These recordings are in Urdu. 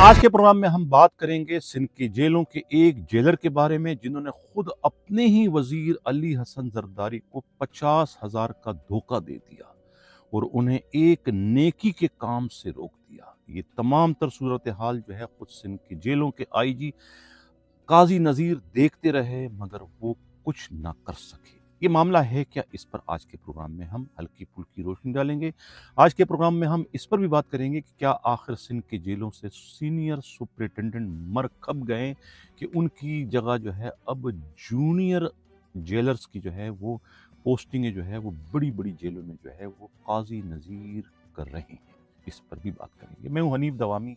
آج کے پروگرام میں ہم بات کریں گے سندھ کی جیلوں کے ایک جیلر کے بارے میں جنہوں نے خود اپنے ہی وزیر علی حسن زرداری کو 50,000 کا دھوکہ دے دیا اور انہیں ایک نیکی کے کام سے روک دیا۔ یہ تمام تر صورتحال جو ہے خود سندھ کی جیلوں کے آئی جی قاضی نذیر دیکھتے رہے مگر وہ کچھ نہ کر سکے۔ یہ معاملہ ہے کیا، اس پر آج کے پروگرام میں ہم ہلکی پھلکی روشنی ڈالیں گے۔ آج کے پروگرام میں ہم اس پر بھی بات کریں گے کہ کیا آخر سندھ کے جیلوں سے سینئر سپرنٹینڈنٹ مر کب گئے کہ ان کی جگہ جو ہے اب جونیئر جیلرز کی جو ہے وہ پوسٹنگیں جو ہے وہ بڑی بڑی جیلوں میں جو ہے وہ قاضی نذیر کر رہے ہیں۔ اس پر بھی بات کریں گے۔ میں ہوں حنیف دوامی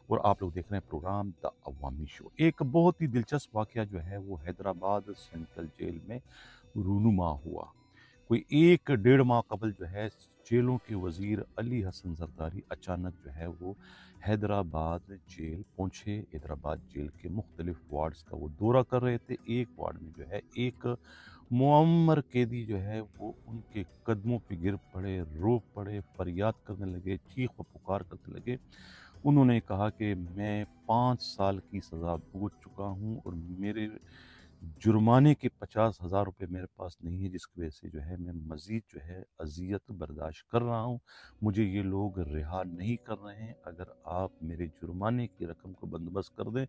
اور آپ لوگ دیکھ رہے ہیں پروگرام دا عوامی شو۔ ایک بہت ہی دلچسپ واقعہ جو ہے وہ حیدرآباد سینٹرل جیل میں رونما ہوا۔ کوئی 1.5 ماہ قبل جو ہے جیلوں کے وزیر علی حسن زرداری اچانک جو ہے وہ حیدرآباد جیل پہنچے۔ حیدرآباد جیل کے مختلف وارڈز کا وہ دورہ کر رہے تھے۔ ایک وارڈ میں جو ہے ایک معمر قیدی جو ہے وہ ان کے قدموں پہ گر پڑے، رو پڑے، فریاد کرنے لگے، چیخ و پکار کرنے لگے۔ انہوں نے کہا کہ میں 5 سال کی سزا بھگت چکا ہوں اور میرے جرمانے کے 50,000 روپے میرے پاس نہیں ہے، جس کی وجہ سے جو ہے میں مزید جو ہے اذیت برداشت کر رہا ہوں۔ مجھے یہ لوگ رہا نہیں کر رہے ہیں۔ اگر آپ میرے جرمانے کی رقم کو بندوبست کر دیں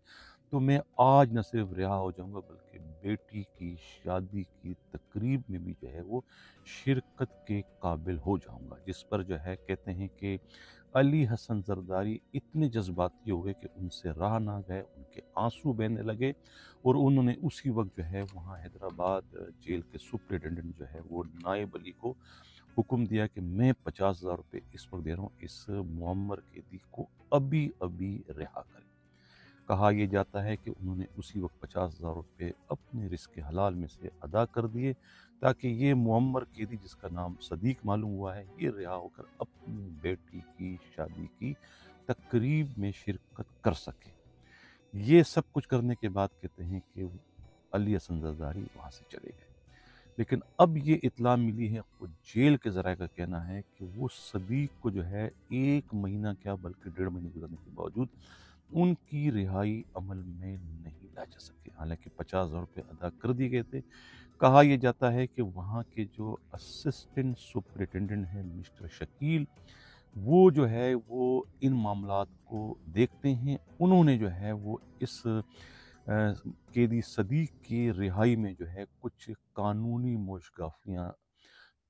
تو میں آج نہ صرف رہا ہو جاؤں گا بلکہ بیٹی کی شادی کی تقریب میں بھی جو ہے وہ شرکت کے قابل ہو جاؤں گا۔ جس پر جو ہے کہتے ہیں کہ علی حسن زرداری اتنے جذباتی ہو گئے کہ ان سے رہا نہ گئے، ان کے آنسو بہنے لگے اور انہوں نے اسی وقت جو ہے وہاں حیدرآباد جیل کے سپرنٹینڈنٹ جو ہے وہ نائب علی کو حکم دیا کہ میں 50,000 روپے اس وقت دے رہا ہوں، اس معمر قیدی کو ابھی ابھی رہا کریں۔ کہا یہ جاتا ہے کہ انہوں نے اسی وقت 50,000 روپے اپنے رزق حلال میں سے ادا کر دیے تاکہ یہ معمر قیدی جس کا نام صدیق معلوم ہوا ہے یہ رہا ہو کر اپنی بیٹی کی شادی کی تقریب میں شرکت کر سکے۔ یہ سب کچھ کرنے کے بعد کہتے ہیں کہ علی حسن زرداری وہاں سے چلے گئے، لیکن اب یہ اطلاع ملی ہے، خود جیل کے ذرائع کا کہنا ہے کہ وہ صدیق کو جو ہے 1 مہینہ کیا بلکہ 1.5 مہینے گزرنے کے باوجود ان کی رہائی عمل میں نہیں لا جا سکے، حالانکہ 50,000 روپے ادا کر دیے گئے تھے۔ کہا یہ جاتا ہے کہ وہاں کے جو اسسٹنٹ سپرنٹینڈنٹ ہیں مسٹر شکیل، وہ جو ہے وہ ان معاملات کو دیکھتے ہیں۔ انہوں نے جو ہے وہ اس قیدی صدیق کی رہائی میں جو ہے کچھ قانونی موشگافیاں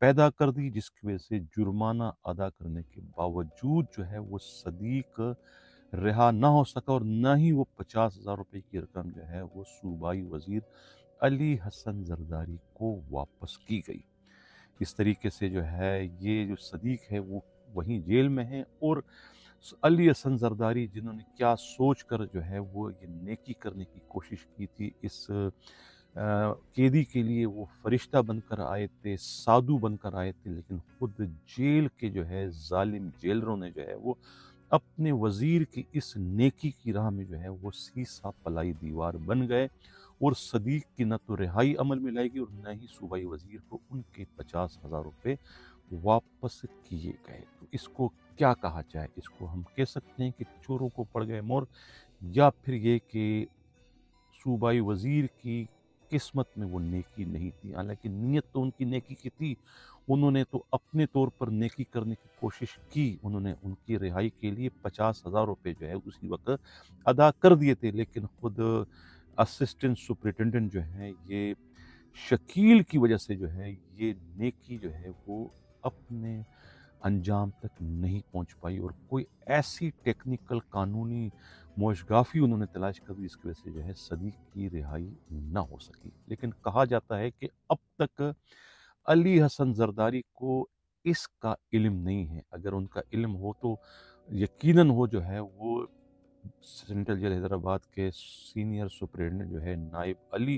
پیدا کر دی، جس کی وجہ سے جرمانہ ادا کرنے کے باوجود جو ہے وہ صدیق رہا نہ ہو سکا اور نہ ہی وہ 50,000 روپے کی رقم جو ہے وہ صوبائی وزیر علی حسن زرداری کو واپس کی گئی۔ اس طریقے سے جو ہے یہ جو صدیق ہے وہ وہیں جیل میں ہے اور علی حسن زرداری جنہوں نے کیا سوچ کر جو ہے وہ یہ نیکی کرنے کی کوشش کی تھی، اس قیدی کے لیے وہ فرشتہ بن کر آئے تھے، سادھو بن کر آئے تھے، لیکن خود جیل کے جو ہے ظالم جیلروں نے جو ہے وہ اپنے وزیر کی اس نیکی کی راہ میں جو ہے وہ سیسا پلائی دیوار بن گئے اور صدیق کی نہ تو رہائی عمل میں لائے گی اور نہ ہی صوبائی وزیر کو ان کے 50,000 روپے واپس کیے گئے۔ تو اس کو کیا کہا جائے؟ اس کو ہم کہہ سکتے ہیں کہ چوروں کو پڑ گئے مور، یا پھر یہ کہ صوبائی وزیر کی قسمت میں وہ نیکی نہیں تھی، حالانکہ نیت تو ان کی نیکی کی تھی۔ انہوں نے تو اپنے طور پر نیکی کرنے کی کوشش کی، انہوں نے ان کی رہائی کے لیے 50,000 روپے جو ہے اسی وقت ادا کر دیے تھے، لیکن خود اسسٹنٹ سپرنٹینڈنٹ جو ہے یہ شکیل کی وجہ سے جو ہے یہ نیکی جو ہے وہ اپنے انجام تک نہیں پہنچ پائی اور کوئی ایسی ٹیکنیکل قانونی موشگافی انہوں نے تلاش کر دی جس کی وجہ سے جو ہے صدیق کی رہائی نہ ہو سکی۔ لیکن کہا جاتا ہے کہ اب تک علی حسن زرداری کو اس کا علم نہیں ہے۔ اگر ان کا علم ہو تو یقیناً وہ جو ہے وہ سینٹرل جیل حیدرآباد کے سینئر سپرنٹینڈنٹ جو ہے نائب علی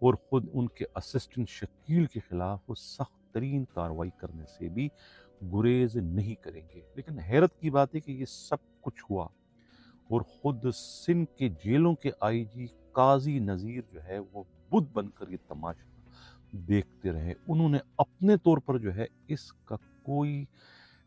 اور خود ان کے اسسٹنٹ شکیل کے خلاف وہ سخت ترین کارروائی کرنے سے بھی گریز نہیں کریں گے۔ لیکن حیرت کی بات ہے کہ یہ سب کچھ ہوا اور خود سندھ کے جیلوں کے آئی جی قاضی نذیر جو ہے وہ بدھ بن کر یہ تماشا دیکھتے رہے۔ انہوں نے اپنے طور پر جو ہے اس کا کوئی